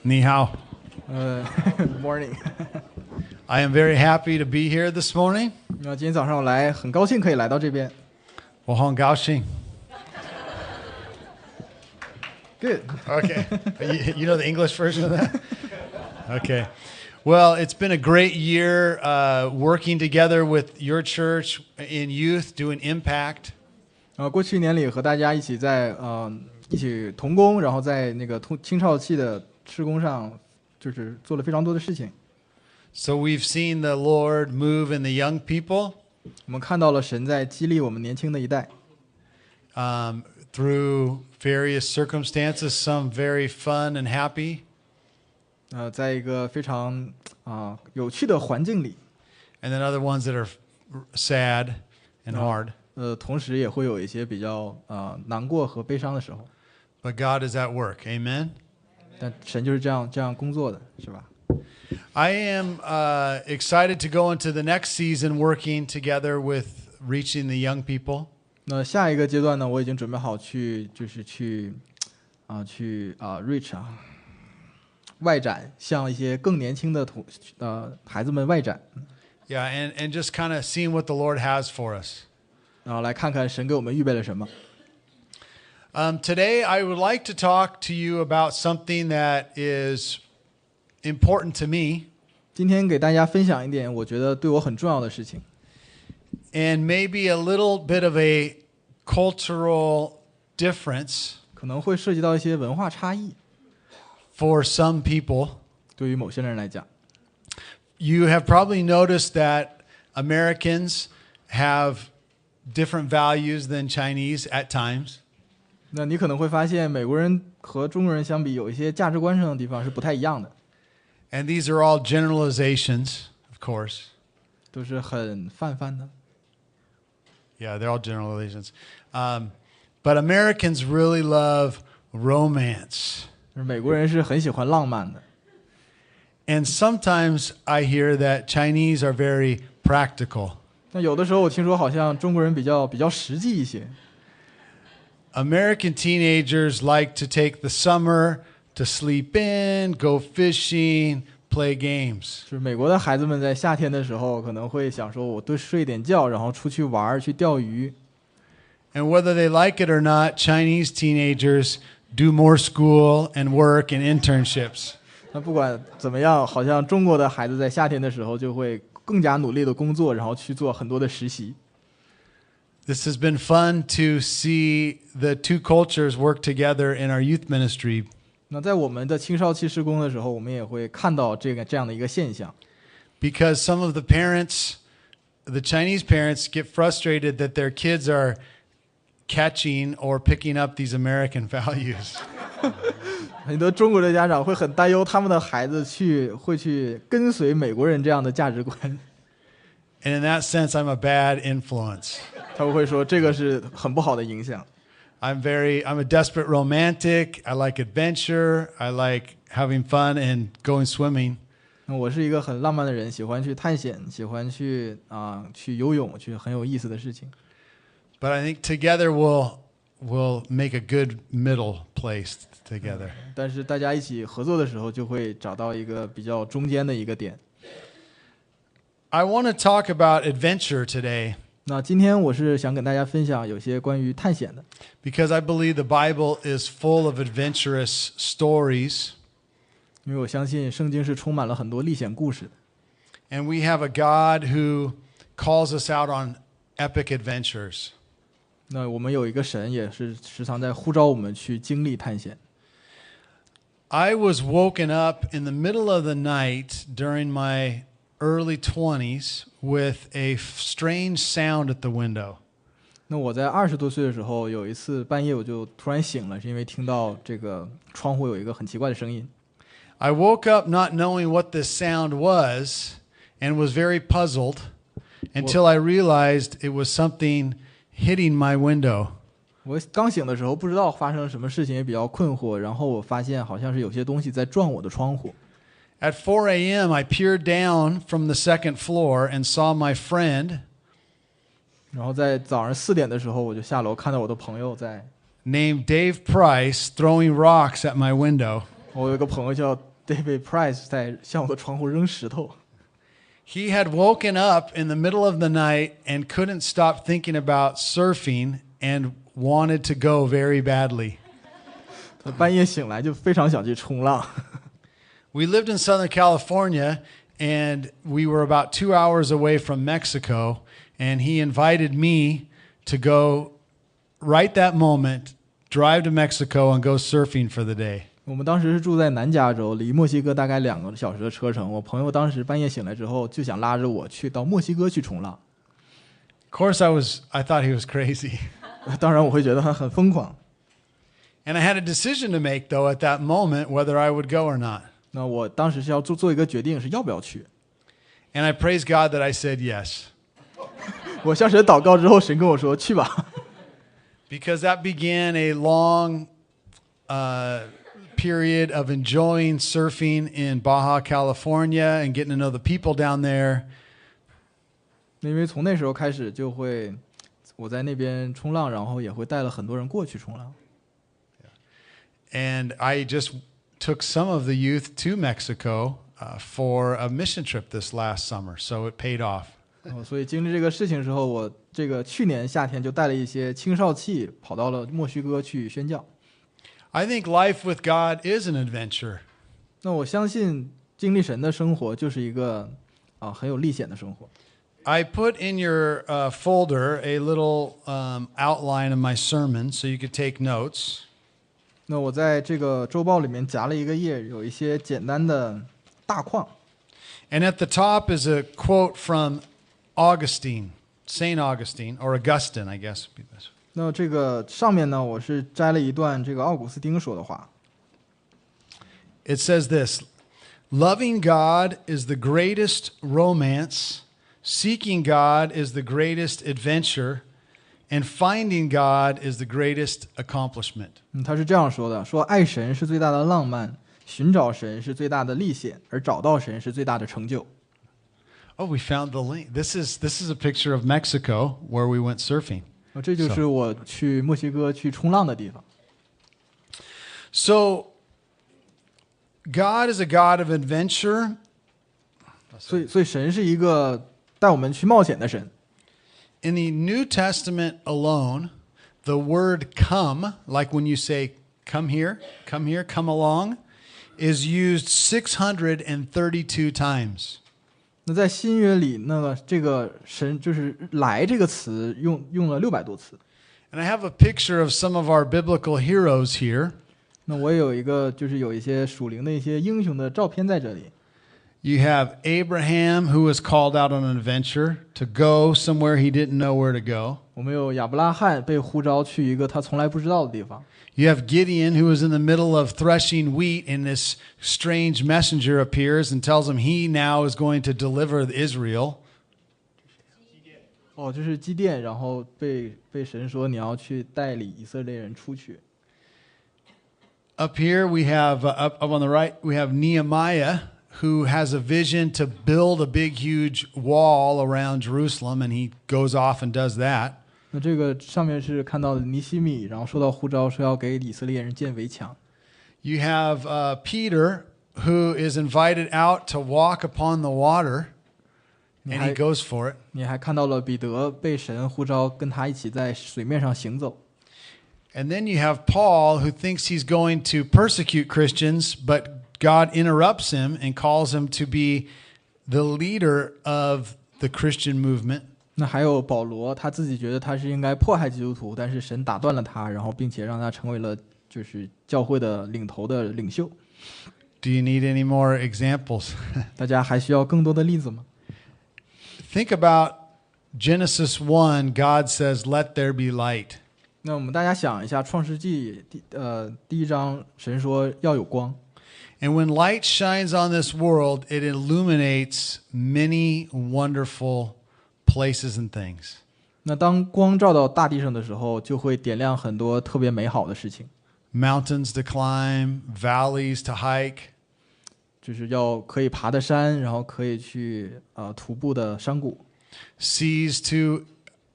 Ni hao. Morning。I am very happy to be here this morning. 那今天早上我来，很高兴可以来到这边。我很高兴。Good. Okay. You know the English version of that? Okay. Well, it's been a great year working together with your church in youth, doing impact. 过去一年里和大家一起一起同工，然后在那个青少期的事工上，就是做了非常多的事情。So we've seen the Lord move in the young people. 我们看到了神在激励我们年轻的一代。Through various circumstances, some very fun and happy. 在一个非常有趣的环境里。And then other ones that are sad and hard. 同时也会有一些比较难过和悲伤的时候。But God is at work. Amen. 但神就是这样工作的，是吧？ I am excited to go into the next season working together with reaching the young people. 那下一个阶段呢，我已经准备好去 reach 外展，向一些更年轻的孩子们外展。Yeah, and just kind of seeing what the Lord has for us. 然后来看看神给我们预备了什么。Today, I would like to talk to you about something that is important to me. 今天给大家分享一点我觉得对我很重要的事情。And maybe a little bit of a cultural difference. 可能会涉及到一些文化差异。For some people. 对于某些人来讲。You have probably noticed that Americans have different values than Chinese at times. 那你可能会发现美国人和中国人相比有一些价值观上的地方是不太一样的。And these are all generalizations, of course. 都是很泛的。Yeah, they're all generalizations. But Americans really love romance. 美国人是很喜欢浪漫的。And sometimes I hear that Chinese are very practical. 那有的时候我听说好像中国人比较实际一些。American teenagers like to take the summer to sleep in, go fishing, play games. 就是美国的孩子们在夏天的时候可能会想说我多睡点觉，然后出去玩，去钓鱼。And whether they like it or not, Chinese teenagers do more school and work and internships. 那不管怎么样，好像中国的孩子在夏天的时候就会更加努力的工作，然后去做很多的实习。This has been fun to see the two cultures work together in our youth ministry. 那在我们的青少期事工的时候，我们也会看到这样的一个现象。Because some of the parents, the Chinese parents, get frustrated that their kids are catching or picking up these American values. 很多中国的家长会很担忧他们的孩子会去跟随美国人这样的价值观。And in that sense, I'm a bad influence. 他们会说这个是很不好的影响。I'm a desperate romantic. I like adventure. I like having fun and going swimming. 我是一个很浪漫的人，喜欢去探险，喜欢去游泳，去很有意思的事情。But I think together we'll make a good middle place together. 但是大家一起合作的时候，就会找到一个比较中间的一个点。I want to talk about adventure today. 那今天我是想跟大家分享有些关于探险的。Because I believe the Bible is full of adventurous stories. 因为我相信圣经是充满了很多历险故事的。And we have a God who calls us out on epic adventures. 那我们有一个神，也是时常在呼召我们去经历探险。I was woken up in the middle of the night during my early 20s with a strange sound at the window. 那我在20多岁的时候，有一次半夜我就突然醒了，是因为听到这个窗户有一个很奇怪的声音。I woke up not knowing what this sound was and was very puzzled until I realized it was something hitting my window. 我刚醒的时候不知道发生了什么事情，也比较困惑，然后我发现好像是有些东西在撞我的窗户。At 4 a.m., I peered down from the second floor and saw my friend 然后在早上4点的时候，我就下楼看到我的朋友在 named Dave Price throwing rocks at my window. 我有一个朋友叫 David Price 在向我的窗户扔石头。He had woken up in the middle of the night and couldn't stop thinking about surfing and wanted to go very badly. 他半夜醒来就非常想去冲浪。We lived in Southern California and we were about 2 hours away from Mexico, and he invited me to go right that moment, drive to Mexico and go surfing for the day. 我们当时是住在南加州，离墨西哥大概2个小时的车程。我朋友当时半夜醒来之后，就想拉着我去到墨西哥去冲浪。Of course, I thought he was crazy. 当然，我会觉得他很疯狂。And I had a decision to make, though, at that moment, whether I would go or not. 那我当时是要做一个决定，是要不要去。And I praise God that I said yes. 我向神祷告之后，神跟我说去吧。Because that began a long period of enjoying surfing in Baja California and getting to know the people down there. 因为从那时候开始，就会我在那边冲浪，然后也会带了很多人过去冲浪。And I just took some of the youth to Mexico for a mission trip this last summer, so it paid off. 所以经历这个事情之后，我这个去年夏天就带了一些青少契跑到了墨西哥去宣教。I think life with God is an adventure. 那我相信经历神的生活就是一个很有历险的生活。I put in your folder a little outline of my sermon so you could take notes. 那我在这个周报里面夹了一个页，有一些简单的大框。And at the top is a quote from Augustine, Saint Augustine, or Augustine, I guess would be best. 那这个上面呢，我是摘了一段这个奥古斯丁说的话。It says this: "Loving God is the greatest romance, seeking God is the greatest adventure, and finding God is the greatest accomplishment." 他是这样说的：说爱神是最大的浪漫，寻找神是最大的历险，而找到神是最大的成就。Oh, we found the link. This is a picture of Mexico where we went surfing. 这就是我去墨西哥去冲浪的地方。So, God is a God of adventure. 所以神是一个带我们去冒险的神。In the New Testament alone, the word come, like when you say come here, come along, is used 632 times. 那在新约里，这个神就是来这个词用了600多次。And I have a picture of some of our biblical heroes here. 那我也有一个就是有一些属灵的一些英雄的照片在这里。You have Abraham, who was called out on an adventure to go somewhere he didn't know where to go. 我们有亚伯拉罕被呼召去一个他从来不知道的地方。You have Gideon, who was in the middle of threshing wheat, and this strange messenger appears and tells him he now is going to deliver Israel. 这是基甸，然后被神说你要去带领以色列人出去。Up here we have, up on the right, we have Nehemiah, who has a vision to build a big, huge wall around Jerusalem, and he goes off and does that. 那这个上面是看到的尼希米，然后收到呼召说要给以色列人建围墙。You have Peter, who is invited out to walk upon the water, and he goes for it. 你还看到了彼得被神呼召跟他一起在水面上行走。And then you have Paul, who thinks he's going to persecute Christians, but God interrupts him and calls him to be the leader of the Christian movement. 那还有保罗，他自己觉得他是应该迫害基督徒，但是神打断了他，然后并且让他成为了就是教会的领头的领袖。Do you need any more examples? 大家还需要更多的例子吗？ Think about Genesis 1, God says, "Let there be light." 那我们大家想一下，创世纪第1章，神说要有光。And when light shines on this world, it illuminates many wonderful places and things. 那当光照到大地上的时候，就会点亮很多特别美好的事情。Mountains to climb, valleys to hike. 就是要可以爬的山，然后可以去徒步的山谷。Seas to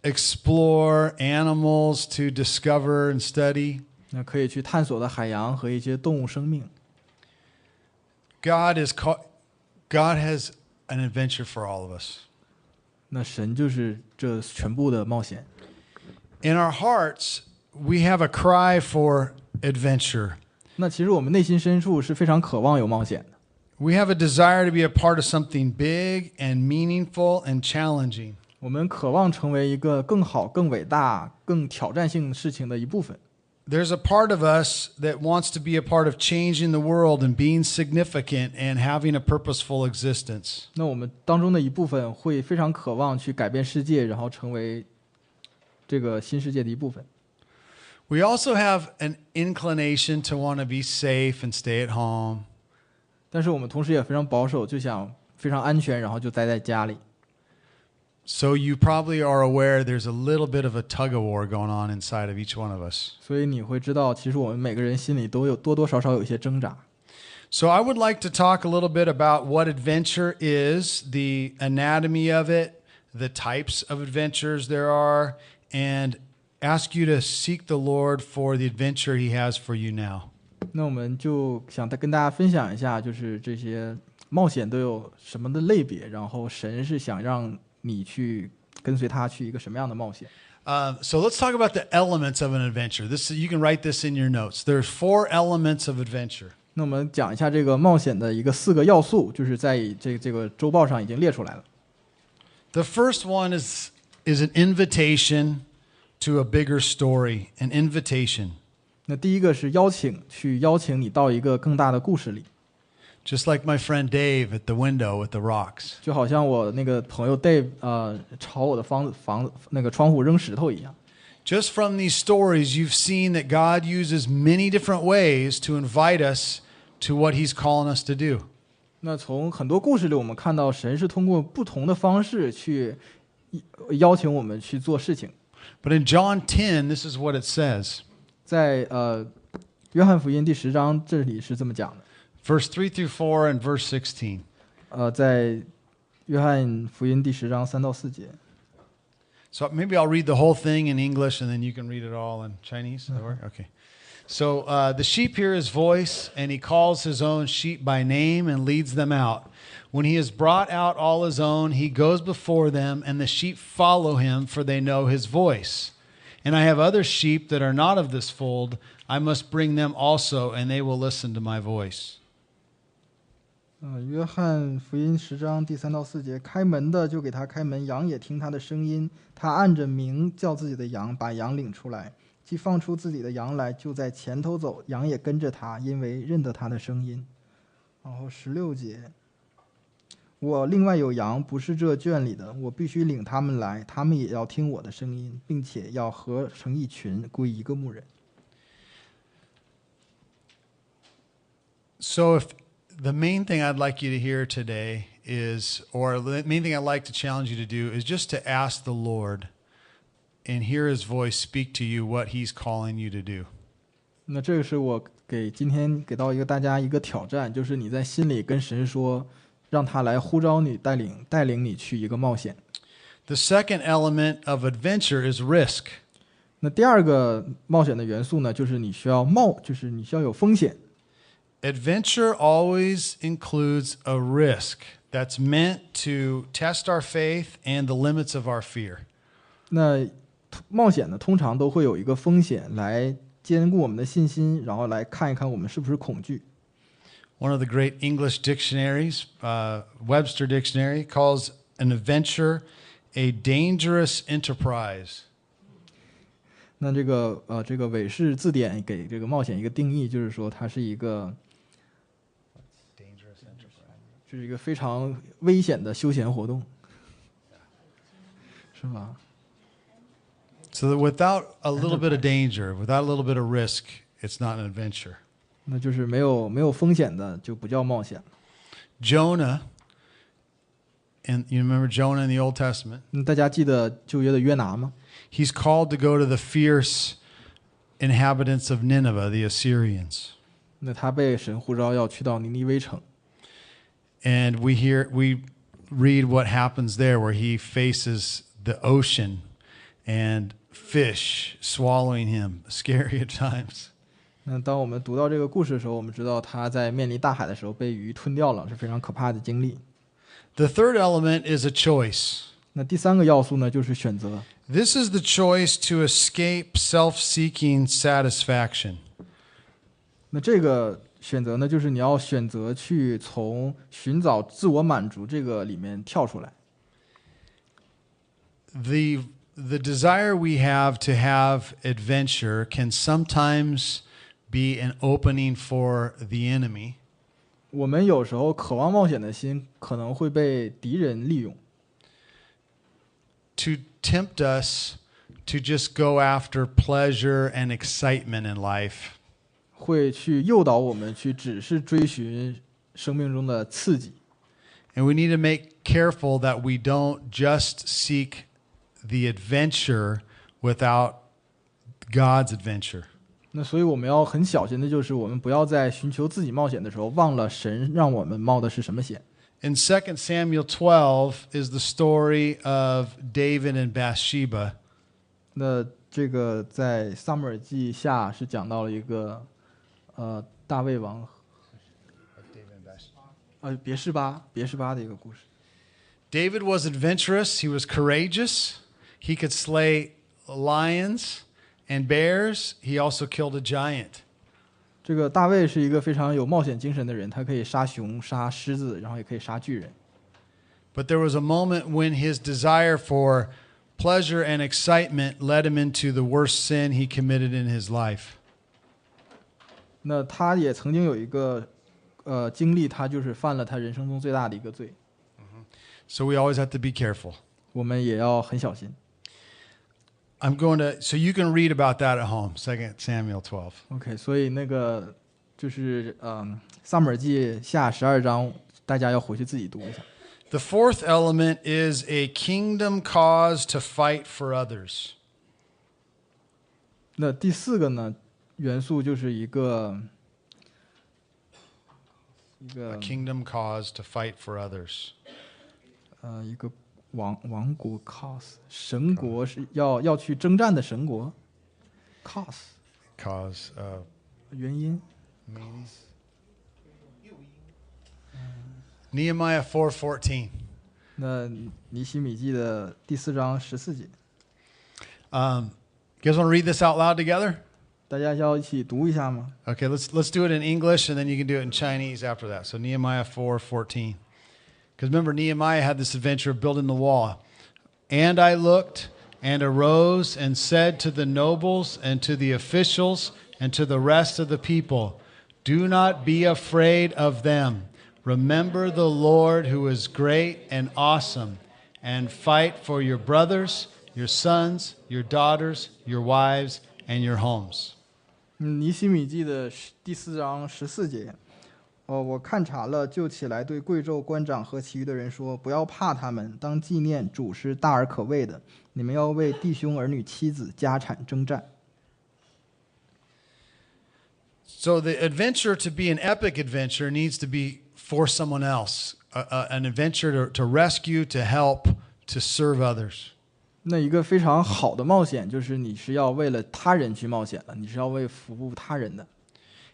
explore, animals to discover and study. 那可以去探索的海洋和一些动物生命。God has an adventure for all of us. 那神就是这全部的冒险。In our hearts, we have a cry for adventure. 那其实我们内心深处是非常渴望有冒险的。We have a desire to be a part of something big and meaningful and challenging. 我们渴望成为一个更好、更伟大、更挑战性事情的一部分。There's a part of us that wants to be a part of changing the world and being significant and having a purposeful existence. 那我们当中的一部分会非常渴望去改变世界，然后成为这个新世界的一部分。We also have an inclination to want to be safe and stay at home. 但是我们同时也非常保守，就想非常安全，然后就待在家里。So you probably are aware there's a little bit of a tug of war going on inside of each one of us. 所以你会知道，其实我们每个人心里都有多多少少有一些挣扎。So I would like to talk a little bit about what adventure is, the anatomy of it, the types of adventures there are, and ask you to seek the Lord for the adventure He has for you now. 那我们就想跟大家分享一下，就是这些冒险都有什么的类别，然后神是想让你去跟随他去一个什么样的冒险。So let's talk about the elements of an adventure. You can write this in your notes. There's 4 elements of adventure. 那我们讲一下这个冒险的一个4个要素，就是在这个周报上已经列出来了。The first one is an invitation to a bigger story, an invitation. 那第一个是邀请你到一个更大的故事里。Just like my friend Dave at the window with the rocks. 就好像我那个朋友 Dave 朝我的那个窗户扔石头一样。Just from these stories, you've seen that God uses many different ways to invite us to what He's calling us to do. 那从很多故事里，我们看到神是通过不同的方式去邀请我们去做事情。But in John 10, this is what it says. 在约翰福音第10章这里是这么讲的。Verse 3 through 4 and verse 16. 在约翰福音第10章3到4节。So maybe I'll read the whole thing in English and then you can read it all in Chinese. Does that work? Okay. So the sheep hear His voice, and He calls His own sheep by name and leads them out. When He has brought out all His own, He goes before them, and the sheep follow Him, for they know His voice. And I have other sheep that are not of this fold. I must bring them also, and they will listen to my voice. 约翰福音10章第3到4节，开门的就给他开门，羊也听他的声音。他按着名叫自己的羊，把羊领出来。既放出自己的羊来，就在前头走，羊也跟着他，因为认得他的声音。然后16节，我另外有羊，不是这圈里的，我必须领他们来，他们也要听我的声音，并且要合成一群，归一个牧人。So the main thing I'd like you to hear today is, or the main thing I'd like to challenge you to do is just to ask the Lord and hear His voice speak to you what He's calling you to do. 那这个是我今天给到大家一个挑战，就是你在心里跟神说，让他来呼召你，带领你去一个冒险。The second element of adventure is risk. 那第2个冒险的元素呢，就是你需要有风险。Adventure always includes a risk that's meant to test our faith and the limits of our fear. 那冒险呢，通常都会有一个风险来兼顾我们的信心，然后来看一看我们是不是恐惧。One of the great English dictionaries, Webster Dictionary, calls an adventure a dangerous enterprise. 那这个韦氏字典给这个冒险一个定义，就是说它是一个是一个非常危险的休闲活动，是吧？ So that without a little bit of danger, without a little bit of risk, it's not an adventure. 那就是没有风险的就不叫冒险。Jonah, and you remember Jonah in the Old Testament? 大家记得旧约的约拿吗？ He's called to go to the fierce inhabitants of Nineveh, the Assyrians. 那他被神呼召要去到尼尼微城。And we read what happens there, where he faces the ocean and fish swallowing him, scary at times. 那当我们读到这个故事的时候，我们知道他在面临大海的时候被鱼吞掉了，是非常可怕的经历。The third element is a choice. 那第三个要素呢，就是选择。This is the choice to escape self-seeking satisfaction. 那这个选择呢，就是你要选择去从寻找自我满足这个里面跳出来。The desire we have to have adventure can sometimes be an opening for the enemy. 我们有时候渴望冒险的心可能会被敌人利用， to tempt us to just go after pleasure and excitement in life. 会去诱导我们去只是追寻生命中的刺激。 And we need to make careful that we don't just seek the adventure without God's adventure. 那所以我们要很小心的就是，我们不要在寻求自己冒险的时候，忘了神让我们冒的是什么险。In 2 Samuel 12 is the story of David and Bathsheba. 那这个在撒母耳记下是讲到了一个大卫王别是巴的一个故事。 David was adventurous. He was courageous. He could slay lions and bears. He also killed a giant. 这个大卫是一个非常有冒险精神的人，他可以杀熊、杀狮子，然后也可以杀巨人。 But there was a moment when his desire for pleasure and excitement led him into the worst sin he committed in his life. 那他也曾经有一个经历，他就是犯了他人生中最大的一个罪。 So we always have to be careful. 我们也要很小心。 So you can read about that at home, 2 Samuel 12. OK， 所以那个就是撒母耳记下12章，大家要回去自己读一下。 The fourth element is a kingdom cause to fight for others. 那第四个呢，元素就是一个 A kingdom cause to fight for others. 一个王国 cause， 神国是要去征战的神国 Cause 原因。 Nehemiah 4:14. 那尼希米记的第4章14节， You guys want to read this out loud together? 大家要一起读一下吗？ Okay, let's do it in English, and then you can do it in Chinese after that. So Nehemiah 4:14. Because remember, Nehemiah had this adventure of building the wall. And I looked and arose and said to the nobles and to the officials and to the rest of the people, do not be afraid of them. Remember the Lord who is great and awesome, and fight for your brothers, your sons, your daughters, your wives, and your homes. 尼希米记的第4章14节，我看察了，就起来对贵胄、官长和其余的人说：“不要怕他们，当纪念主是大而可畏的。你们要为弟兄、儿女、妻子、家产征战。” So the adventure to be an epic adventure needs to be for someone else, an adventure to rescue, to help, to serve others. 那一个非常好的冒险，就是你是要为了他人去冒险了，你是要为服务他人的。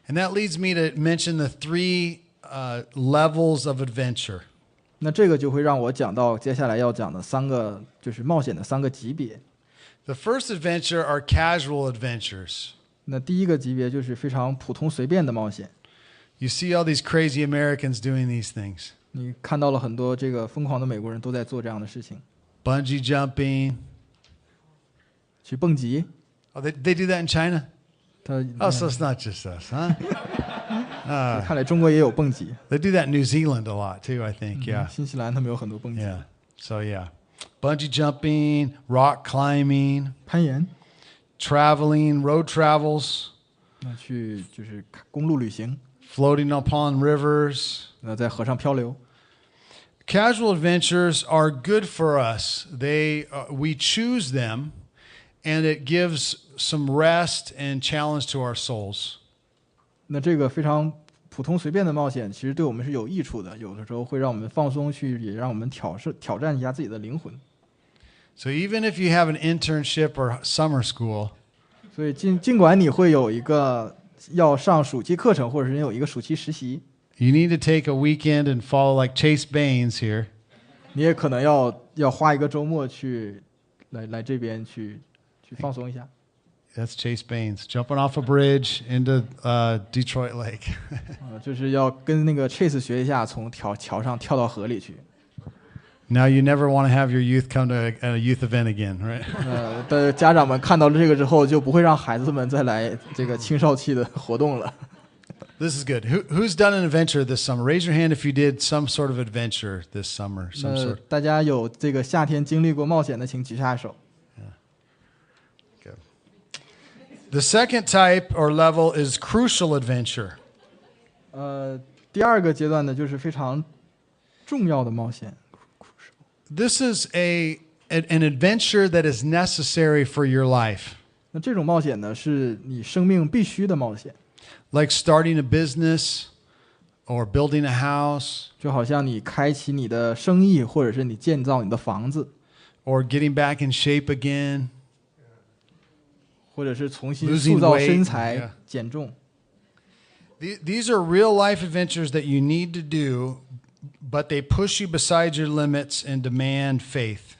And that leads me to mention the three levels of adventure. 那这个就会让我讲到接下来要讲的3个，就是冒险的3个级别。 The first adventure are casual adventures. 那第一个级别就是非常普通随便的冒险。 You see all these crazy Americans doing these things. 你看到了很多这个疯狂的美国人都在做这样的事情， Bungee jumping. 去蹦极。 Oh, they do that in China? 他 Oh, so it's not just us, huh? 看来中国也有蹦极。 They do that in New Zealand a lot too, I think. Yeah. 新西兰他们有很多蹦极。 Yeah. So yeah. Bungee jumping, rock climbing, 攀岩， traveling, road travels, 那去就是公路旅行， floating upon rivers. 在河上漂流。 Casual adventures are good for us. We choose them, and it gives some rest and challenge to our souls. 那这个非常普通随便的冒险，其实对我们是有益处的，有的时候会让我们放松去，也让我们挑战一下自己的灵魂。 So even if you have an internship or summer school, 所以尽管你会有一个要上暑期课程，或者是有一个暑期实习， You need to take a weekend and follow like Chase Baines here. 你也可能要花一个周末去来这边去放松一下。That's Chase Baines jumping off a bridge into Detroit Lake. 就是要跟那个 Chase 学一下，从桥上跳到河里去。Now you never want to have your youth come to a youth event again, right? 的家长们看到了这个之后，就不会让孩子们再来这个青少期的活动了。This is good. Who's done an adventure this summer? Raise your hand if you did some sort of adventure this summer. Some sort. 大家有这个夏天经历过冒险的，请举下手。Good. The second type or level is crucial adventure. 第二个阶段呢，就是非常重要的冒险。This is an adventure that is necessary for your life. 那这种冒险呢，是你生命必须的冒险。Like starting a business or building a house. 就好像你开启你的生意，或者是你建造你的房子， Or getting back in shape again. 或者是重新塑造身材、减重。These are real life adventures that you need to do, but they push you beside your limits and demand faith.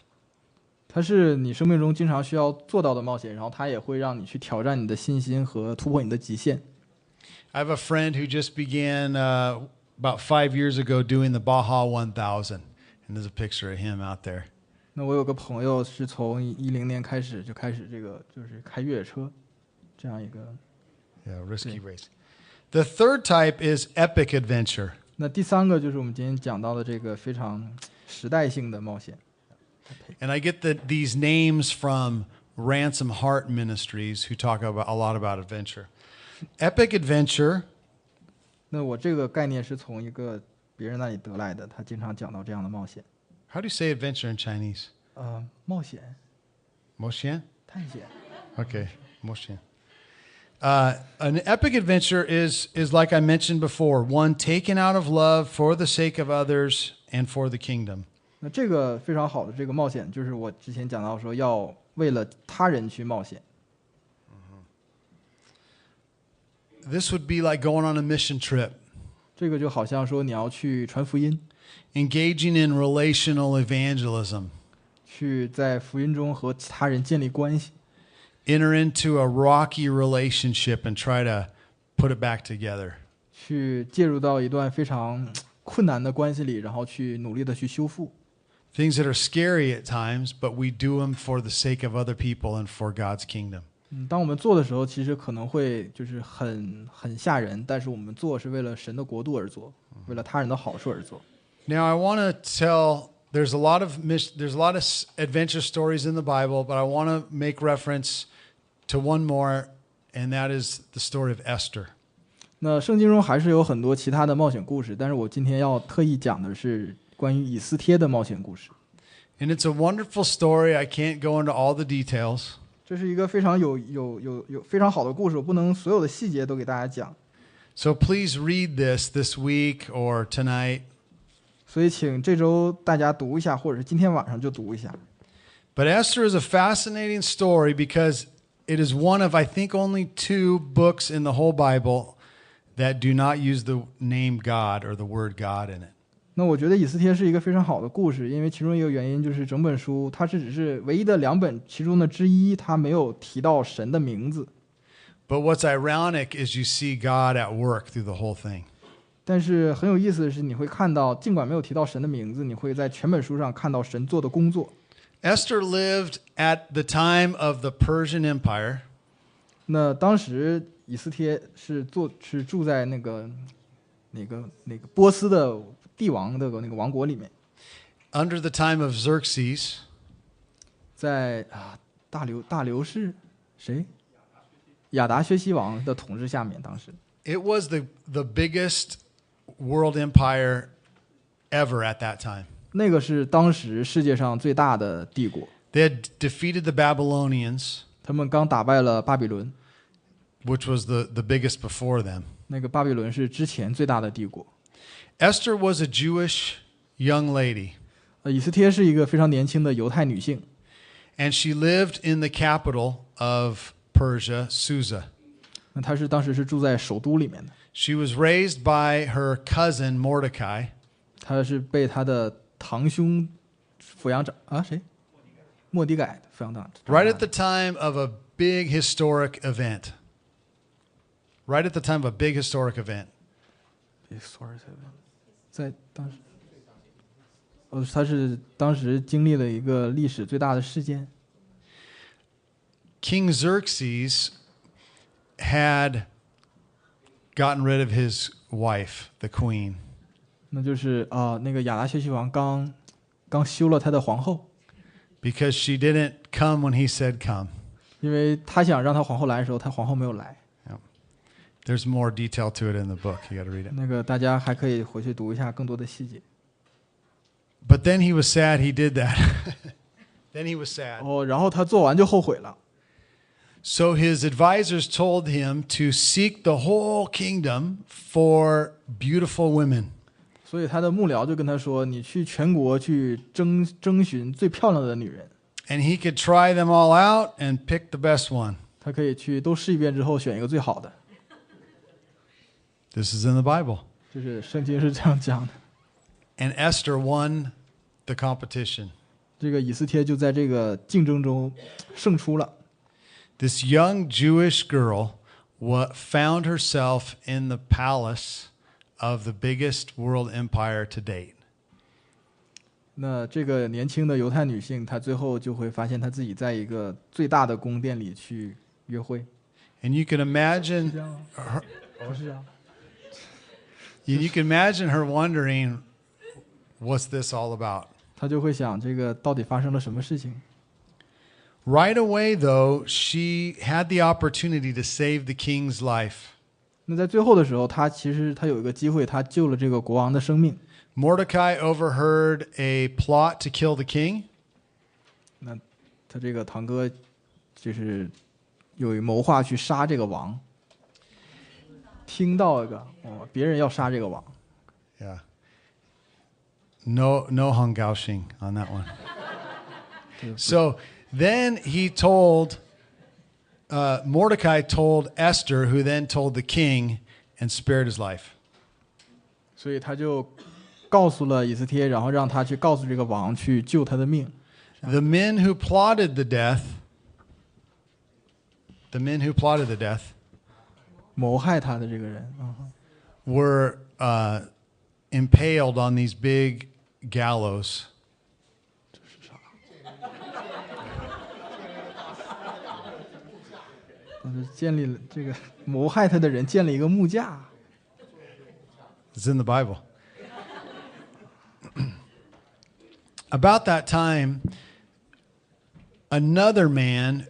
它是你生命中经常需要做到的冒险，然后它也会让你去挑战你的信心和突破你的极限。I have a friend who just began about 5 years ago doing the Baja 1000, and there's a picture of him out there. 那我有个朋友是从2010年开始这个就是开越野车，这样一个。Risky race. The third type is epic adventure. 那第三个就是我们今天讲到的这个非常时代性的冒险。And I get these names from Ransom Heart Ministries who talk a lot about adventure. Epic adventure. 那我这个概念是从一个别人那里得来的，他经常讲到这样的冒险。How do you say adventure in Chinese? 冒险。冒险？探险。Okay, 冒险。An epic adventure is like I mentioned before, one taken out of love for the sake of others and for the kingdom. 那这个非常好的这个冒险，就是我之前讲到说要为了他人去冒险。This would be like going on a mission trip. 这个就好像说你要去传福音， Engaging in relational evangelism. 去在福音中和他人建立关系。Enter into a rocky relationship and try to put it back together. 去介入到一段非常困难的关系里，然后去努力的去修复。Things that are scary at times, but we do them for the sake of other people and for God's kingdom. 当我们做的时候，其实可能会就是很吓人，但是我们做是为了神的国度而做，为了他人的好处而做。Now I want to tell there's a lot of adventure stories in the Bible, but I want to make reference to one more, and that is the story of Esther. 那圣经中还是有很多其他的冒险故事，但是我今天要特意讲的是关于以斯帖的冒险故事。And it's a wonderful story. I can't go into all the details. 这是一个非常有非常好的故事，我不能所有的细节都给大家讲。So please read this week or tonight. 所以请这周大家读一下，或者是今天晚上就读一下。But Esther is a fascinating story because it is one of, I think, only 2 books in the whole Bible that do not use the name God or the word God in it. 那我觉得以斯帖是一个非常好的故事，因为其中一个原因就是整本书它只是唯一的2本其中的之一，它没有提到神的名字。But what's ironic is you see God at work through the whole thing. 但是很有意思的是，你会看到尽管没有提到神的名字，你会在全本书上看到神做的工作。Esther lived at the time of the Persian Empire. 那当时以斯帖是住在那个波斯的帝王的那个王国里面。Under the time of Xerxes. 在大流士谁？亚达薛西王的统治下面，当时。It was the biggest world empire ever at that time. 那个是当时世界上最大的帝国。They had defeated the Babylonians. 他们刚打败了巴比伦。Which was the biggest before them. 那个巴比伦是之前最大的帝国。Esther was a Jewish young lady. 以斯帖是一个非常年轻的犹太女性。And she lived in the capital of Persia, Susa. 那他当时是住在首都里面的。She was raised by her cousin Mordecai. 他是被他的堂兄抚养长啊，谁？莫迪改抚养长。Right at the time of a big historic event. Right at the time of a big historic event. 在当时，他是当时经历了一个历史最大的事件。King Xerxes had gotten rid of his wife, the queen. 那就是那个亚达薛西王刚休了他的皇后。Because she didn't come when he said come. 因为他想让他皇后来的时候，他皇后没有来。There's more detail to it in the book. You got to read it. 那个大家还可以回去读一下更多的细节。But then he was sad he did that. Then he was sad. 然后他做完就后悔了。So his advisors told him to seek the whole kingdom for beautiful women. 所以他的幕僚就跟他说：“你去全国去征询最漂亮的女人。” And he could try them all out and pick the best one. 他可以去都试一遍之后选一个最好的。This is in the Bible. 就是圣经是这样讲的。And Esther won the competition. 这个以斯帖就在这个竞争中胜出了。This young Jewish girl found herself in the palace of the biggest world empire to date. 那这个年轻的犹太女性，她最后就会发现她自己在一个最大的宫殿里去约会。And you can imagine her, you can imagine her wondering, what's this all about? 她就会想，这个到底发生了什么事情？ Right away, though, she had the opportunity to save the king's life. 那在最后的时候，她有一个机会，她救了这个国王的生命。Mordecai overheard a plot to kill the king. 那他这个堂哥就是有一谋划去杀这个王。听到一个别人要杀这个王。Yeah. No Honggaoxing on that one. So then he told, Mordecai told Esther, who then told the king and spared his life. 所以他就告诉了以斯帖，然后让他去告诉这个王去救他的命。The men who plotted the death, 谋害他的这个人were impaled on these big gallows. 这是啥？建立了这个谋害他的人建了一个木架。It's in the Bible. About that time, another man,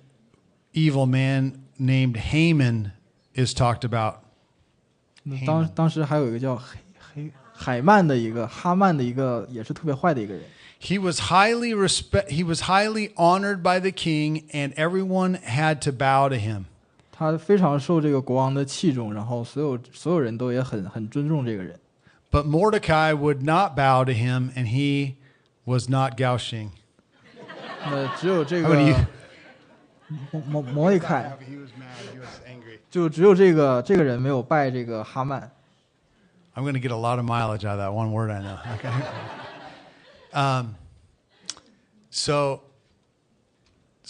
evil man named Haman, is talked about. 当时还有一个叫海曼的一个哈曼的一个也是特别坏的一个人。He was highly honored by the king, and everyone had to bow to him. 他非常受这个国王的器重，然后所有人都也很尊重这个人。But Mordecai would not bow to him, and he was not gauching. 那只有这个摩利凯，就只有这个人没有拜这个哈曼。I'm going to get a lot of mileage out of that one word I know. Okay.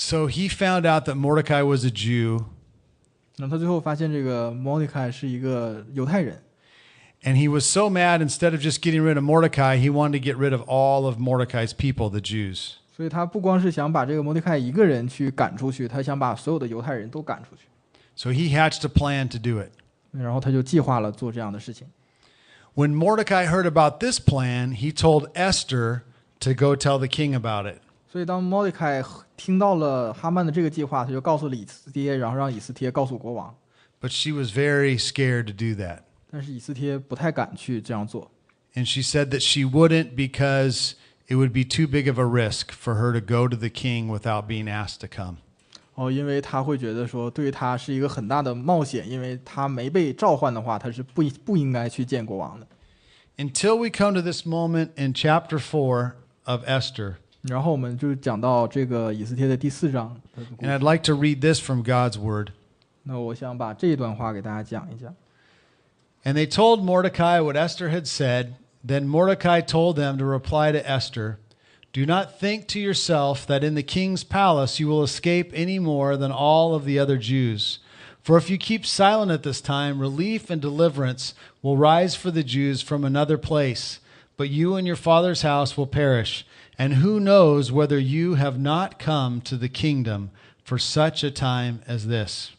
So he found out that Mordecai was a Jew. 那他最后发现这个摩利凯是一个犹太人。And he was so mad, instead of just getting rid of Mordecai, he wanted to get rid of all of Mordecai's people, the Jews. 所以他不光是想把这个摩利凯一个人去赶出去，他想把所有的犹太人都赶出去。So he hatched a plan to do it. 然后他就计划了做这样的事情。When Mordecai heard about this plan, he told Esther to go tell the king about it. 所以当摩利凯听到了哈曼的这个计划，他就告诉了以斯帖，然后让以斯帖告诉国王。But she was very scared to do that. 但是以斯帖不太敢去这样做。And she said that she wouldn't because it would be too big of a risk for her to go to the king without being asked to come. 因为他会觉得说，对于他是一个很大的冒险，因为他没被召唤的话，他是不应该去见国王的。Until we come to this moment in chapter 4 of Esther. 然后我们就讲到这个以斯帖的第4章。And I'd like to read this from God's word. 那我想把这一段话给大家讲一讲。And they told Mordecai what Esther had said. Then Mordecai told them to reply to Esther, "Do not think to yourself that in the king's palace you will escape any more than all of the other Jews. For if you keep silent at this time, relief and deliverance will rise for the Jews from another place, but you and your father's house will perish. And who knows whether you have not come to the kingdom for such a time as this?"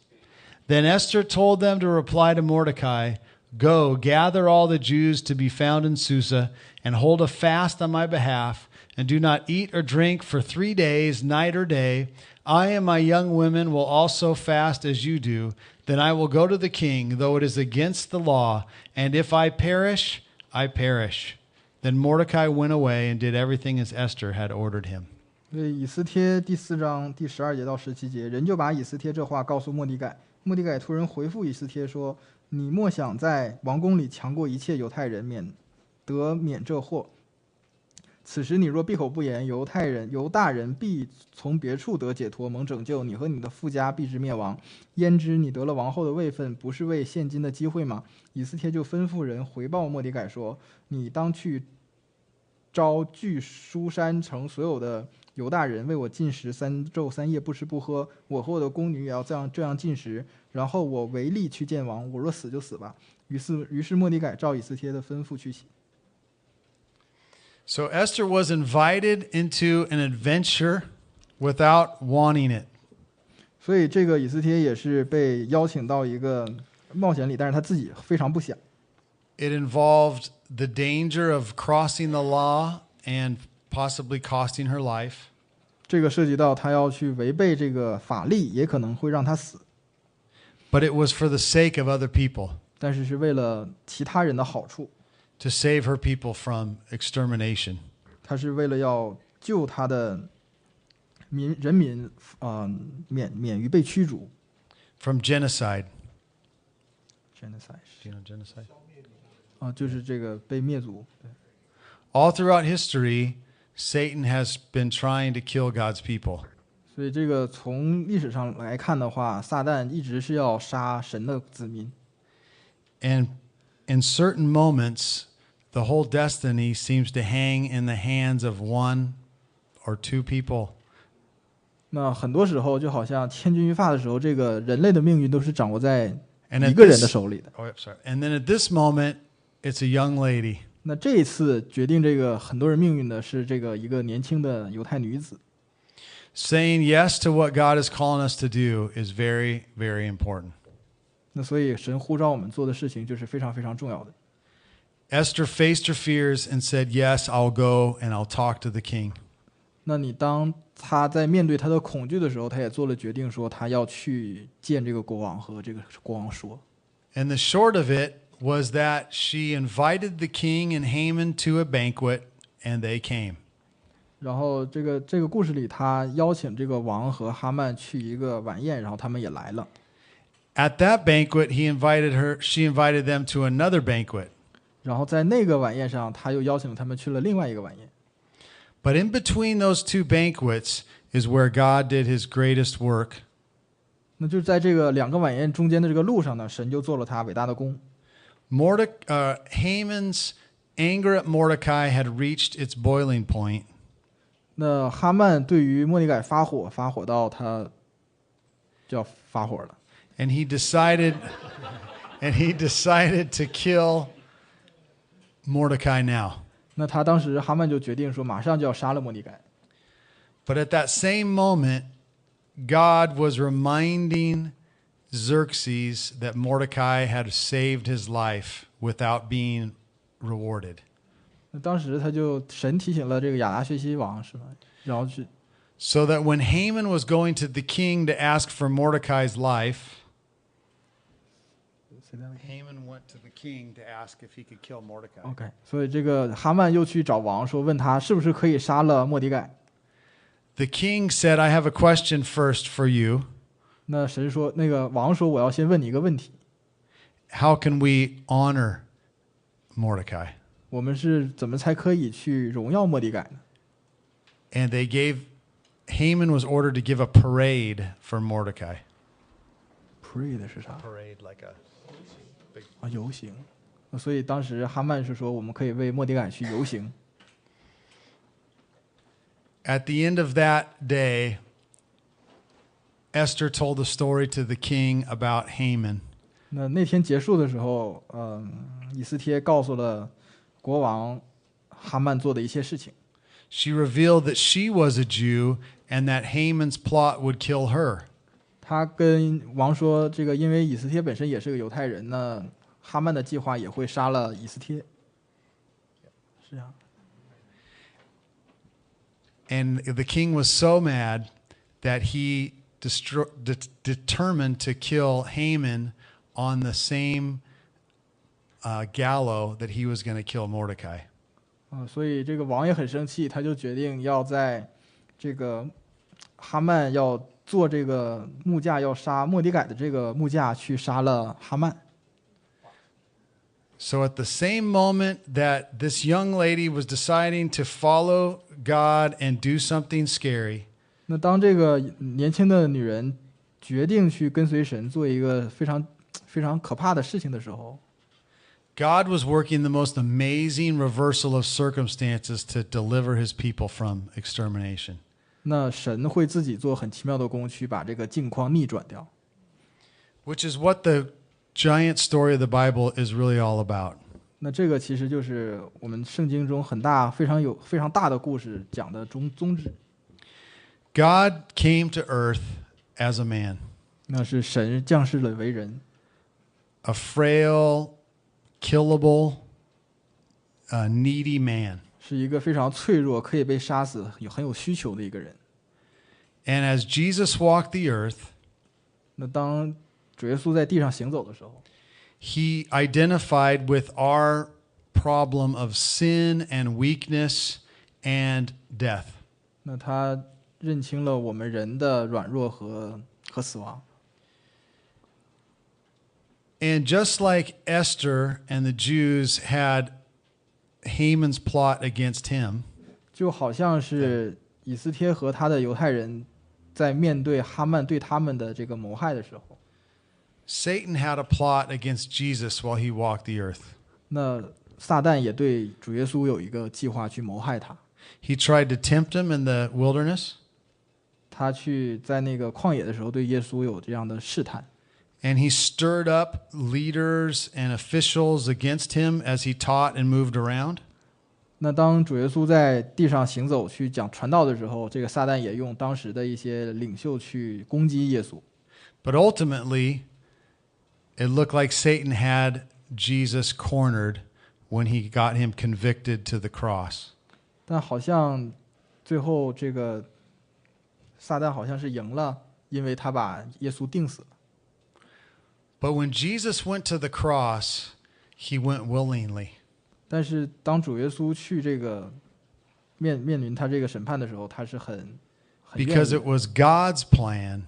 Then Esther told them to reply to Mordecai, "Go, gather all the Jews to be found in Susa, and hold a fast on my behalf, and do not eat or drink for 3 days, night or day. I and my young women will also fast as you do. Then I will go to the king, though it is against the law, and if I perish, I perish." Then Mordecai went away and did everything as Esther had ordered him. 所以以斯帖第4章第12节到17节，人就把以斯帖这话告诉末底改。末底改突然回复以斯帖说：“你莫想在王宫里强过一切犹太人，免这祸。此时你若闭口不言，犹大人必从别处得解脱，蒙拯救，你和你的父家必至灭亡。焉知你得了王后的位分，不是为现今的机会吗？”以斯帖就吩咐人回报末底改说：“你当去招聚书珊城所有的犹大人，为我禁食3昼3夜，不吃不喝。我和我的宫女也要这样禁食。然后我唯力去见王，我若死就死吧。”于是末底改照以斯帖的吩咐去行。So Esther was invited into an adventure without wanting it. 所以这个以斯帖也是被邀请到一个冒险里，但是他自己非常不想。It involved the danger of crossing the law and possibly costing her life. 这个涉及到他要去违背这个法律，也可能会让他死。But it was for the sake of other people. 但是是为了其他人的好处。To save her people from extermination. 他是为了要救他的人民免于被驱逐。From genocide. Genocide. Do you know genocide? 就是这个被灭族。All throughout history, Satan has been trying to kill God's people. 所以这个从历史上来看的话，撒旦一直是要杀神的子民。And in certain moments, the whole destiny seems to hang in the hands of 1 or 2 people. 那很多时候就好像千钧一发的时候，这个人类的命运都是掌握在一个人的手里的。And then at this moment, it's a young lady. 那这一次决定这个很多人命运的是这个一个年轻的犹太女子。Saying yes to what God is calling us to do is very, very important. 那所以神呼召我们做的事情就是非常非常重要的。Esther faced her fears and said, "Yes, I'll go and I'll talk to the king." 那你当他在面对他的恐惧的时候，他也做了决定，说他要去见这个国王，和这个国王说。And the short of it was that she invited the king and Haman to a banquet, and they came. 然后这个故事里，他邀请这个王和哈曼去一个晚宴，然后他们也来了。At that banquet, she invited them to another banquet. 然后在那个晚宴上，他又邀请他们去了另外一个晚宴。But in between those 2 banquets is where God did his greatest work. 那就在这个2个晚宴中间的这个路上呢，神就做了他伟大的工。Haman's anger at Mordecai had reached its boiling point. 那哈曼对于末底改发火到他就要发火了。And he decided to kill Mordecai now. 那他当时哈曼就决定说，马上就要杀了末底改。But at that same moment, God was reminding Xerxes that Mordecai had saved his life without being rewarded. 那当时神提醒了这个亚达薛西王，是吧？然后去。So that when Haman was going to the king to ask for Mordecai's life, Haman went to the king to ask if he could kill Mordecai. OK， 所以这个哈曼又去找王说，问他是不是可以杀了末底改。The king said, "I have a question first for you." 那神说，那个王说，我要先问你一个问题。How can we honor Mordecai? 我们是怎么才可以去荣耀末底改呢？ And Haman was ordered to give a parade for Mordecai. parade 是啥？ parade, like a big... 啊，游行。所以当时哈曼是说，我们可以为末底改去游行。At the end of that day, Esther told the story to the king about Haman. 那天结束的时候，以斯帖告诉了国王哈曼做的一些事情。She revealed that she was a Jew and that Haman's plot would kill her. 他跟王说，这个因为以斯帖本身也是个犹太人呢，哈曼的计划也会杀了以斯帖。是啊。And the king was so mad that he determined to kill Haman on the same gallows that he was going to kill Mordecai. 所以这个王也很生气，他就决定要在这个哈曼要做这个木架，要杀末底改的这个木架去杀了哈曼。So at the same moment that this young lady was deciding to follow God and do something scary, 那当这个年轻的女人决定去跟随神做一个非常可怕的事情的时候， God was working the most amazing reversal of circumstances to deliver his people from extermination. 那神会自己做很奇妙的工，去把这个境况逆转掉。Which is what the giant story of the Bible is really all about. 那这个其实就是我们圣经中非常大的故事讲的宗旨。God came to earth as a man. 那是神降世了为人。A frail, killable, needy man. 是一个非常脆弱，可以被杀死，很有需求的一个人。And as Jesus walked the earth, 那当主耶稣在地上行走的时候， he identified with our problem of sin and weakness and death. 那他认清了我们人的软弱和死亡。And just like Esther and the Jews had Haman's plot against him, 就好像是以斯帖和他的犹太人在面对哈曼对他们的这个谋害的时候， Satan had a plot against Jesus while he walked the earth. 那撒旦也对主耶稣有一个计划去谋害他。He tried to tempt him in the wilderness. 他去在那个旷野的时候，对耶稣有这样的试探。And he stirred up leaders and officials against him as he taught and moved around. 那当主耶稣在地上行走去讲传道的时候，这个撒旦也用当时的一些领袖去攻击耶稣。But ultimately, it looked like Satan had Jesus cornered when he got him convicted to the cross. 但好像最后这个撒旦好像是赢了，因为他把耶稣钉死了。But when Jesus went to the cross, he went willingly. 但是当主耶稣去这个面临他这个审判的时候，他是很愿意的。 Because it was God's plan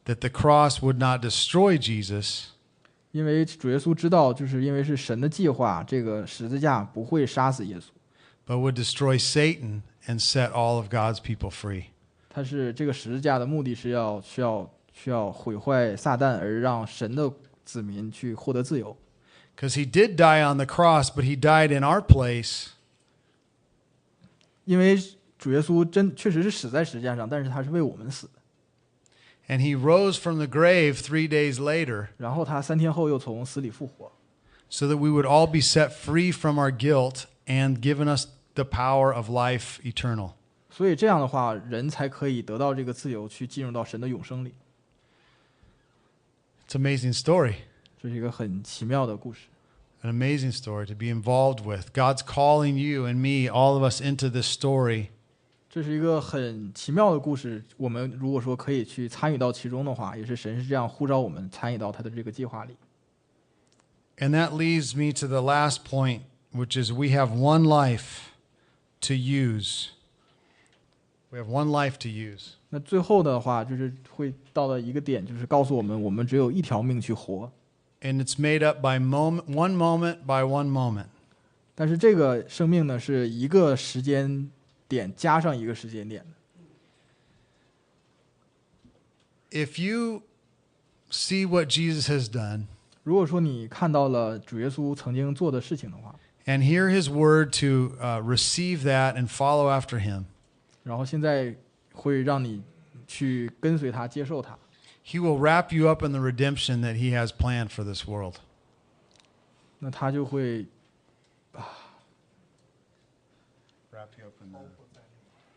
that the cross would not destroy Jesus, 因为主耶稣知道，就是因为是神的计划，这个十字架不会杀死耶稣， but would destroy Satan and set all of God's people free. 他是这个十字架的目的是需要毁坏撒旦，而让神的子民去获得自由。 Because he did die on the cross, but he died in our place. 因为主耶稣确实是死在十字架上，但是他是为我们死的。 And he rose from the grave 3 days later, 然后他3天后又从死里复活， so that we would all be set free from our guilt and given us the power of life eternal. 所以这样的话，人才可以得到这个自由，去进入到神的永生里。 It's an amazing story. 这是一个很奇妙的故事， An amazing story to be involved with. God's calling you and me, all of us, into this story. 这是一个很奇妙的故事。我们如果说可以去参与到其中的话，也是神是这样呼召我们参与到他的这个计划里。 And that leads me to the last point, which is we have one life to use. We have one life to use. 那最后的话，就是会到了一个点，就是告诉我们，我们只有一条命去活。 And it's made up by one moment by one moment. 但是这个生命呢，是一个时间点加上一个时间点的。 If you see what Jesus has done 如果说你看到了主耶稣曾经做的事情的话， and hear his word to receive that and follow after him, 然后现在会让你去跟随他，接受他， he will wrap you up in the redemption that he has planned for this world. 那他就会 Wrap you up in the...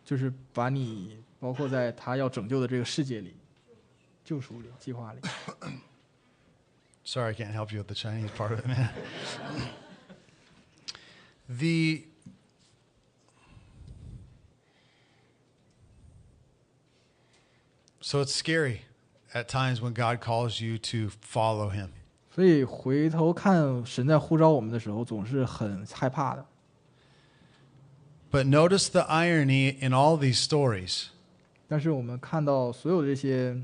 就是把你包括在他要拯救的这个世界里、救赎里、计划里。Sorry, I can't help you with the Chinese part of it, man. The So it's scary at times when God calls you to follow him. 所以回头看神在呼召我们的时候，总是很害怕的。 But notice the irony in all these stories. 但是我们看到所有这些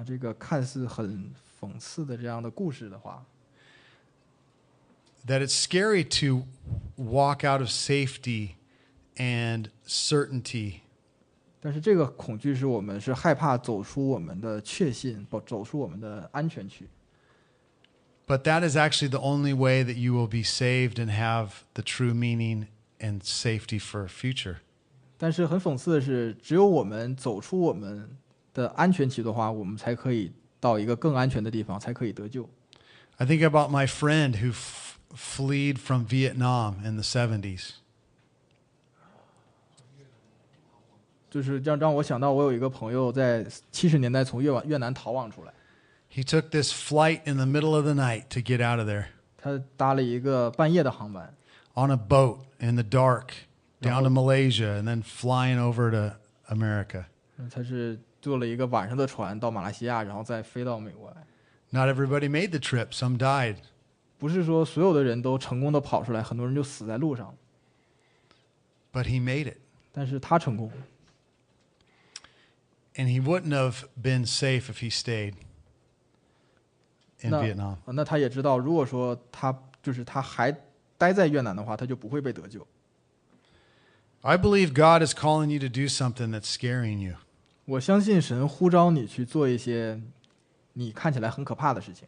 这个看似很讽刺的这样的故事的话， That it's scary to walk out of safety and certainty. 但是这个恐惧是我们是害怕走出我们的确信，走出我们的安全区。 But that is actually the only way that you will be saved and have the true meaning and safety for future. 但是很讽刺的是，只有我们走出我们的安全区的话，我们才可以到一个更安全的地方，才可以得救。 I think about my friend who fled from Vietnam in the 70s. 就是让我想到，我有一个朋友在70年代从越南逃亡出来， He took this flight in the middle of the night to get out of there 他搭了一个半夜的航班， on a boat in the dark down to Malaysia and then flying over to America. 他是坐了一个晚上的船到马来西亚，然后再飞到美国来。 Not everybody made the trip. Some died. 不是说所有的人都成功的跑出来，很多人就死在路上， But he made it. 但是他成功了。 And he wouldn't have been safe if he stayed in Vietnam. 那他也知道，如果说他还待在越南的话，他就不会被得救。 I believe God is calling you to do something that's scaring you. 我相信神呼召你去做一些你看起来很可怕的事情，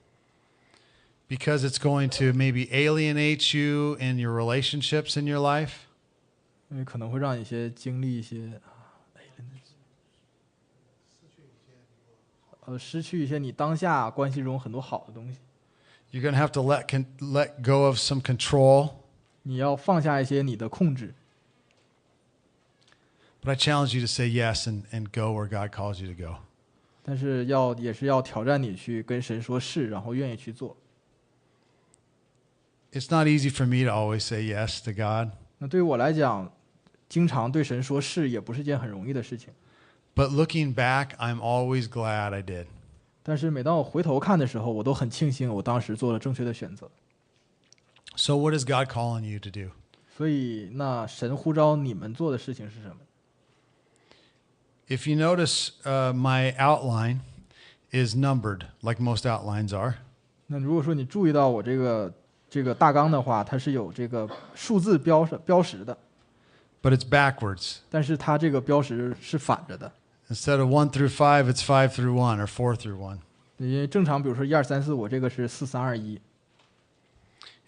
Because it's going to maybe alienate you in your relationships in your life. 因为可能会让你经历一些失去一些你当下关系中很多好的东西。 You're going to have to let go of some control. 你要放下一些你的控制。 But I challenge you to say yes and go where God calls you to go. 但是也是要挑战你去跟神说是，然后愿意去做。 It's not easy for me to always say yes to God. 那对于我来讲，经常对神说是也不是件很容易的事情。 But looking back, I'm always glad I did. 但是每当我回头看的时候，我都很庆幸我当时做了正确的选择。 So what is God calling you to do? 所以，那神呼召你们做的事情是什么？ If you notice, my outline is numbered, like most outlines are. 那如果说你注意到我这个大纲的话，它是有这个数字标识的， But it's backwards. 但是它这个标识是反着的。 Instead of 1 through 5, it's 5 through 1 or 4 through 1. 因为正常，比如说1、2、3、4，我这个是4、3、2、1。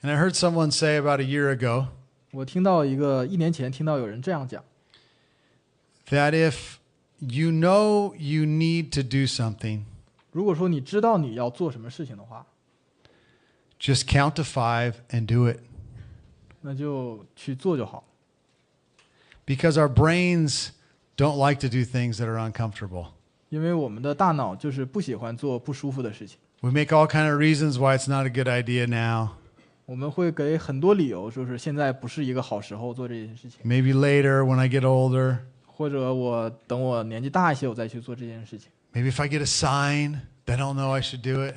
And I heard someone say about a year ago 我听到1年前听到有人这样讲， that if you know you need to do something, 如果说你知道你要做什么事情的话， just count to 5 and do it. 那就去做就好。 Because our brains don't like to do things that are uncomfortable. 因为我们的大脑就是不喜欢做不舒服的事情， We make all kind of reasons why it's not a good idea now. 我们会给很多理由，说是现在不是一个好时候做这件事情， Maybe later when I get older. 或者等我年纪大一些，我再去做这件事情。 Maybe if I get a sign, then I'll know I should do it.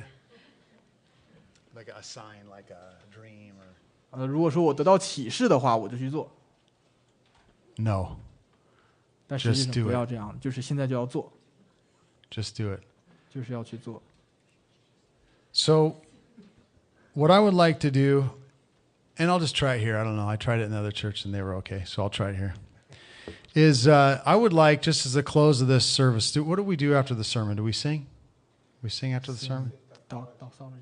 Like a sign, like a dream or... 如果说我得到启示的话，我就去做。 No, 但实际 Just 上 do 不要这样，就是现在就要做， just do it. 就是要去做。 So what I would like to do, and I'll just try it here. I don't know. I tried it in another church and they were okay, so I'll try it here. Is I would like, just as a close of this service, what do we do after the sermon? Do we sing? We sing after the sermon? Doxology.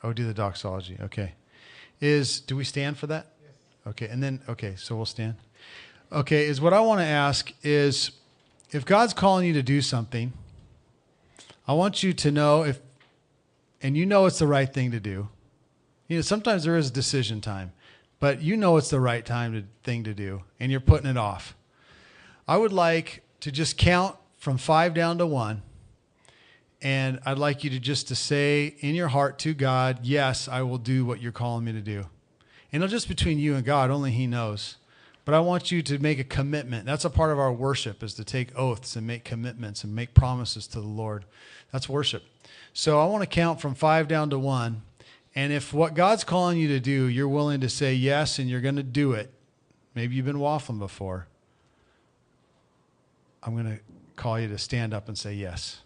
Oh, do the doxology. Okay. Do we stand for that? Okay. And then, okay, so we'll stand. Okay. What I want to ask is, if God's calling you to do something, I want you to know and you know it's the right thing to do. Sometimes there is decision time, but you know it's the right thing to do, and you're putting it off. I would like to just count from 5 down to 1, and I'd like you to say in your heart to God, yes, I will do what you're calling me to do. And it's just between you and God, only He knows. But I want you to make a commitment. That's a part of our worship, is to take oaths and make commitments and make promises to the Lord. That's worship. So I want to count from 5 down to 1. And if what God's calling you to do, you're willing to say yes and you're going to do it. Maybe you've been waffling before. I'm going to call you to stand up and say yes.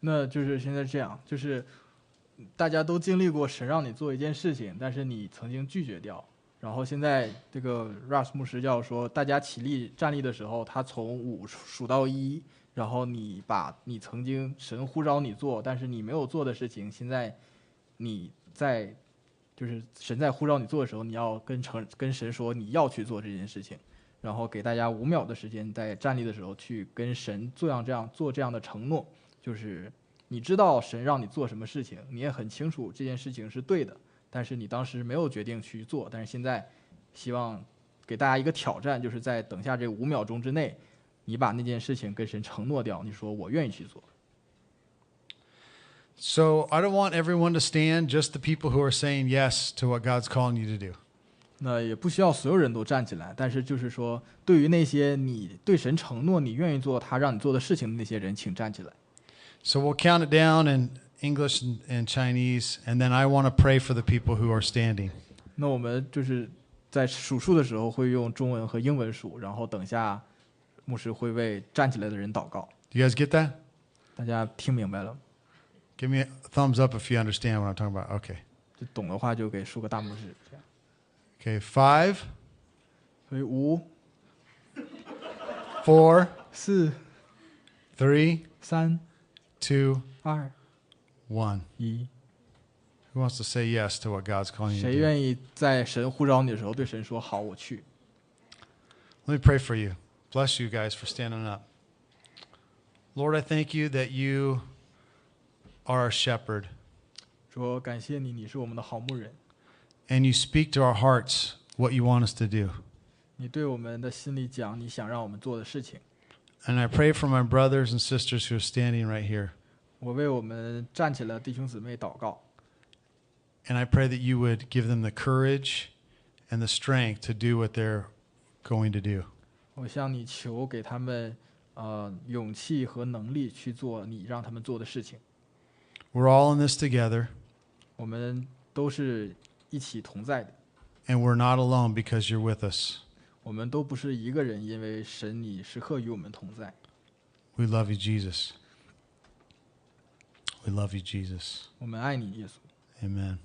那就是现在这样，就是大家都经历过神让你做一件事情，但是你曾经拒绝掉。然后现在这个 Russ 牧师教说，大家起立站立的时候，他从5数到1，然后你把你曾经神呼召你做，但是你没有做的事情，现在你在就是神在呼召你做的时候，你要跟神说你要去做这件事情，然后给大家5秒的时间，在站立的时候去跟神做这样的承诺，就是你知道神让你做什么事情，你也很清楚这件事情是对的，但是你当时没有决定去做，但是现在希望给大家一个挑战，就是在等下这5秒钟之内，你把那件事情跟神承诺掉，你说我愿意去做。So I don't want everyone to stand, just the people who are saying yes to what God's calling you to do. 那也不需要所有人都站起来，但是就是说，对于那些你对神承诺你愿意做他让你做的事情的那些人，请站起来。So we'll count it down in English and Chinese, and then I want to pray for the people who are standing. 那我们就是在数数的时候会用中文和英文数，然后等下牧师会为站起来的人祷告。Do you guys get that? 大家听明白了？ Give me a thumbs up if you understand what I'm talking about. Okay. 就懂的话就给竖个大拇指。这样 Okay, 5, 所以5、 4, 4、 3, 3、 2, 2、 1. 1。Who wants to say yes to what God's calling you to 谁 do? 愿意在神呼召你的时候对神说好，我去？ Let me pray for you. Bless you guys for standing up. Lord, I thank you that you are our shepherd, 说感谢你，你是我们的好牧人， and you speak to our hearts what you want us to do. 你对我们的心里讲你想让我们做的事情。 And I pray for my brothers and sisters who are standing right here. 我为我们站起来的弟兄姊妹祷告， And I pray that you would give them the courage and the strength to do what they're going to do. 我向你求给他们勇气和能力去做你让他们做的事情。 We're all in this together, 我们都是一起同在的， and we're not alone because you're with us. 我们都不是一个人，因为神你时刻与我们同在。 We love you, Jesus. We love you, Jesus. 我们爱你，耶稣。 Amen.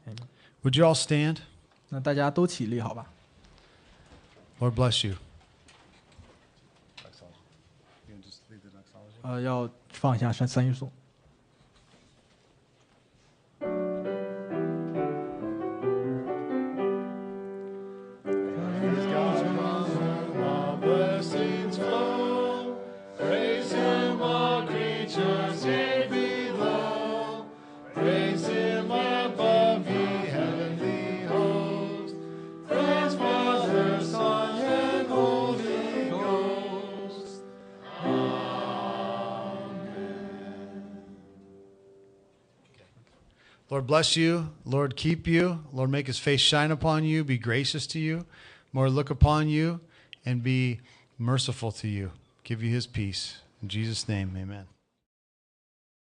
Amen. Would you all stand? 那大家都起立，好吧？ Lord bless you. 要放一下三一颂。Lord bless you. Lord keep you. Lord make his face shine upon you, be gracious to you. Lord look upon you and be merciful to you. Give you his peace. In Jesus' name, amen.